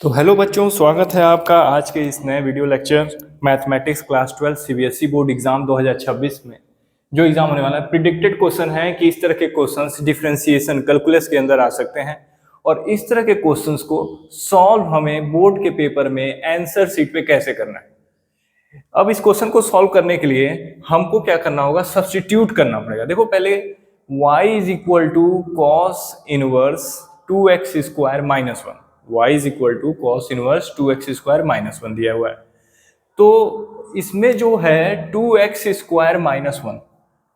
तो हेलो बच्चों, स्वागत है आपका आज के इस नए video lecture mathematics class 12 CBSE board exam 2026 में जो एग्जाम होने वाला है। प्रिडिक्टेड क्वेश्चन है कि इस तरह के क्वेश्चंस डिफरेंशिएशन कैलकुलस के अंदर आ सकते हैं और इस तरह के क्वेश्चंस को सॉल्व हमें बोर्ड के पेपर में आंसर शीट पे कैसे करना है। अब इस क्वेश्चन को सॉल्व करने के लिए हमको क्या करना होगा, सब्स्टिट्यूट करना पड़ेगा। देखो पहले y is equal to cos inverse 2x² minus 1, y is equal to cos inverse 2x² minus 1 दिया हुआ है। तो इसमें जो है 2x² माइनस 1,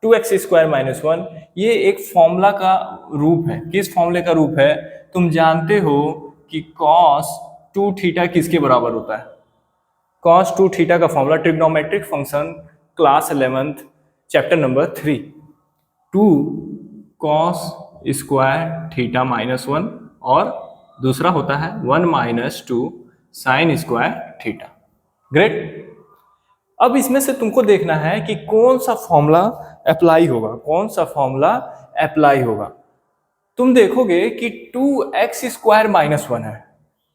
2x² माइनस 1 ये एक फॉर्मूला का रूप है। किस फॉर्मूले का रूप है? तुम जानते हो कि cos 2 थीटा किसके बराबर होता है? cos 2 थीटा का formula trigonometric function class 11th chapter number 3, 2 cos square theta minus 1 और दूसरा होता है 1 minus 2 sine square theta. Great. अब इसमें से तुमको देखना है कि कौन सा फॉर्मूला अप्लाई होगा, कौन सा फॉर्मूला अप्लाई होगा। तुम देखोगे कि 2x² माइनस 1 है,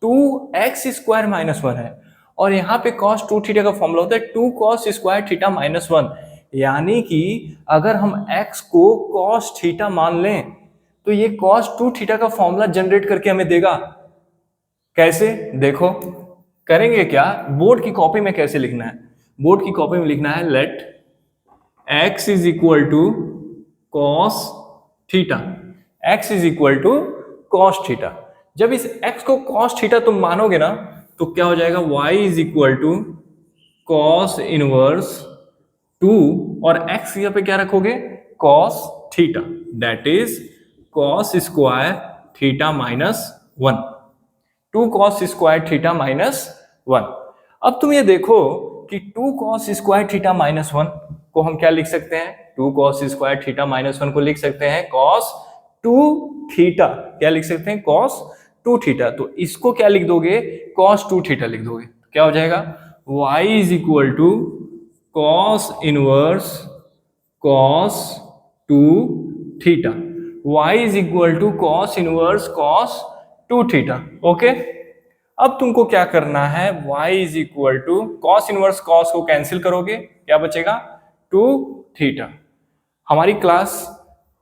2x² माइनस 1 है और यहाँ पे cos 2 थीटा का फॉर्मूला होता है 2 cos स्क्वायर थीटा माइनस 1। यानी कि अगर हम x को cos थीटा मान लें तो ये cos 2 थीटा का फॉर्मूला जनरेट करके हमें देगा। कैसे? देखो करेंगे क्या, बोर्ड की कॉपी में कैसे लिखना है। बोर्ड की कॉपी में लिखना है let x is equal to cos theta, x is equal to cos theta. जब इस x को cos थीटा तुम मानोगे ना तो क्या हो जाएगा, y is equal to cos inverse 2 और x यहाँ पे क्या रखोगे, cos theta, that is cos square theta minus 1, 2 cos square theta minus 1। अब तुम ये देखो कि 2 cos स्क्वायर थीटा माइनस 1 को हम क्या लिख सकते हैं, 2 cos स्क्वायर थीटा माइनस 1 को लिख सकते हैं cos 2 थीटा। क्या लिख सकते हैं, cos 2 थीटा। तो इसको क्या लिख दोगे, cos 2 थीटा लिख दोगे। क्या हो जाएगा, y is equal to cos inverse cos 2 theta, y is equal to cos inverse cos 2 theta. Okay. अब तुमको क्या करना है, y is equal to cos inverse cos को कैंसिल करोगे, क्या बचेगा 2 थीटा। हमारी क्लास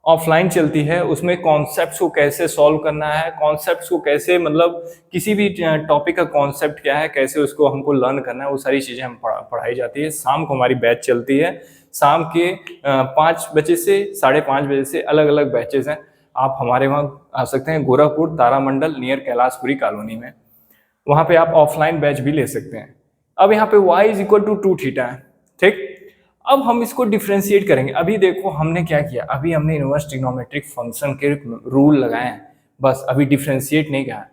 ऑफलाइन चलती है, उसमें कॉन्सेप्ट्स को कैसे सॉल्व करना है, कॉन्सेप्ट्स को कैसे मतलब किसी भी टॉपिक का कॉन्सेप्ट क्या है, कैसे उसको हमको लर्न करना है, वो सारी चीज़ें हम पढ़ाई जाती है। शाम को हमारी बैच चलती है, शाम के 5 बजे से 5:30 बजे से अलग अलग बैचेस हैं। आप हमारे वहाँ आ सकते हैं, गोरखपुर तारामंडल नियर कैलाशपुरी कॉलोनी में, वहाँ पे आप ऑफलाइन बैच भी ले सकते हैं। अब यहाँ पे y is equal to 2 theta है, ठीक। अब हम इसको डिफ्रेंशिएट करेंगे। अभी देखो हमने क्या किया, अभी हमने इनवर्स ट्रिग्नोमेट्रिक फंक्शन के रूल लगाए हैं, बस अभी डिफ्रेंशिएट नहीं कहा।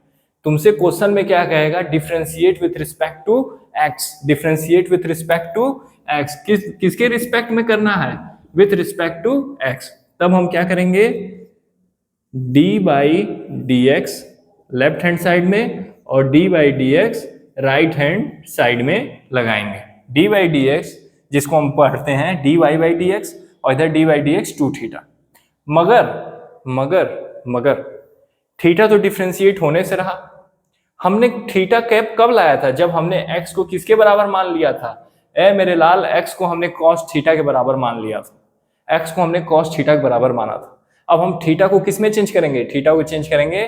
तुमसे क्वेश्चन में क्या कहेगा, differentiate with respect to x, differentiate with respect to x. किसके रिस्पेक्ट में करना है, विथ रिस्पेक्ट टू एक्स। तब हम क्या करेंगे, D by d x left hand side में और D by d x right hand side में लगाएंगे। डी बाई डी एक्स जिसको हम पढ़ते हैं d y by d x और इधर d by d x 2 theta. मगर मगर मगर थीटा तो डिफ्रेंशिएट होने से रहा। हमने थीटा कैप कब लाया था, जब हमने x को किसके बराबर मान लिया था, ए मेरे लाल, x को हमने cos थीटा के बराबर मान लिया था, x को हमने cos थीटा के बराबर माना था। अब हम थीटा को किस में चेंज करेंगे, थीटा को चेंज करेंगे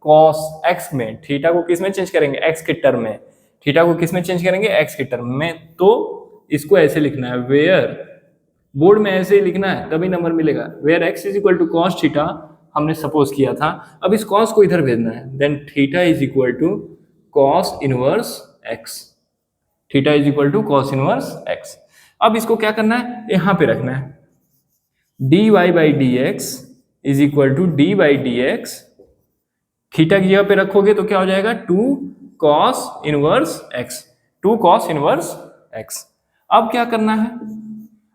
cos x में, थीटा को किस में चेंज करेंगे, x के टर्म में, थीटा को किस में चेंज करेंगे, x के टर्म में। तो इसको ऐसे लिखना है, वेयर, बोर्ड में ऐसे ही लिखना है तभी नंबर मिलेगा, where x is equal to cos theta हमने सपोज किया था। अब इस cos को इधर भेजना है, then theta is equal to cos inverse x, theta is equal to cos inverse x। अब इसको क्या करना है, यहाँ पे रखना है, dy by d x is equal to d by d x, theta की जगह पे रखोगे तो क्या हो जाएगा, 2 cos inverse x, 2 cos inverse x। अब क्या करना है,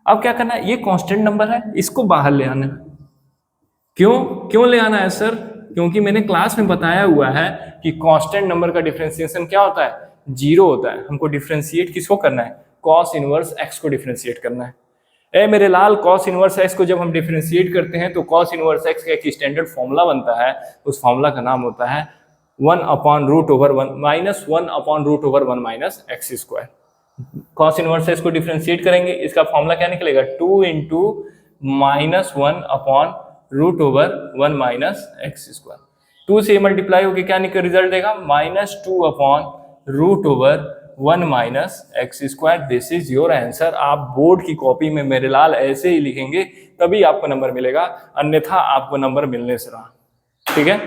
अब क्या करना है, ये कांस्टेंट नंबर है, इसको बाहर ले आना है। क्यों ले आना है सर, क्योंकि मैंने क्लास में बताया हुआ है कि कांस्टेंट नंबर का डिफरेंशिएशन क्या होता है, 0 होता है। हमको डिफरेंशिएट किसको करना है, cos इनवर्स x को डिफरेंशिएट करना है। ए मेरे लाल, cos इनवर्स x को जब हम डिफरेंशिएट करते हैं तो cos इनवर्स x का एक स्टैंडर्ड फॉर्मूला बनता है, उस फॉर्मूला का नाम होता है 1 upon root over 1 minus 1 upon root over 1 minus x square. Cos inverse है, इसको डिफ्रेंशिएट करेंगे, इसका फॉर्मूला क्या निकलेगा 2 into minus 1 upon root over 1 minus x square. 2 से मल्टीप्लाई होकर क्या निकल रिजल्ट देगा minus 2 upon root over 1 minus x square. This is your answer. आप बोर्ड की कॉपी में मेरे लाल ऐसे ही लिखेंगे तभी आपको नंबर मिलेगा, अन्यथा आपको नंबर मिलने से रहा। ठीक है,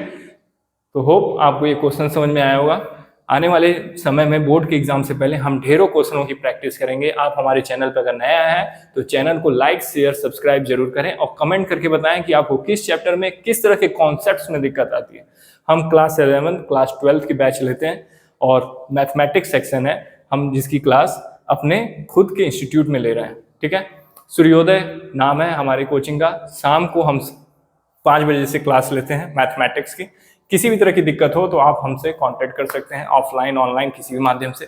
तो होप आपको ये क्वेश्चन समझ में आया होगा। आने वाले समय में बोर्ड के एग्जाम से पहले हम ढेरों क्वेश्चनों की प्रैक्टिस करेंगे। आप हमारे चैनल पर अगर नया है तो चैनल को लाइक शेयर सब्सक्राइब जरूर करें और कमेंट करके बताएं कि आपको किस चैप्टर में किस तरह के कॉन्सेप्ट्स में दिक्कत आती है। हम क्लास 11 क्लास 12 की बैच लेते हैं और मैथमेटिक्स सेक्शन है हम जिसकी क्लास अपने खुद के इंस्टीट्यूट में ले रहे हैं। ठीक है, सूर्योदय नाम है हमारी कोचिंग का। शाम को हम 5 बजे से क्लास लेते हैं मैथमेटिक्स की। किसी भी तरह की दिक्कत हो तो आप हमसे कांटेक्ट कर सकते हैं, ऑफलाइन ऑनलाइन किसी भी माध्यम से।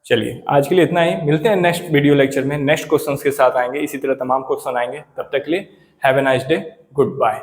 चलिए आज के लिए इतना ही, मिलते हैं नेक्स्ट वीडियो लेक्चर में, नेक्स्ट क्वेश्चंस के साथ आएंगे, इसी तरह तमाम क्वेश्चन आएंगे। तब तक के लिए have a nice day, good bye.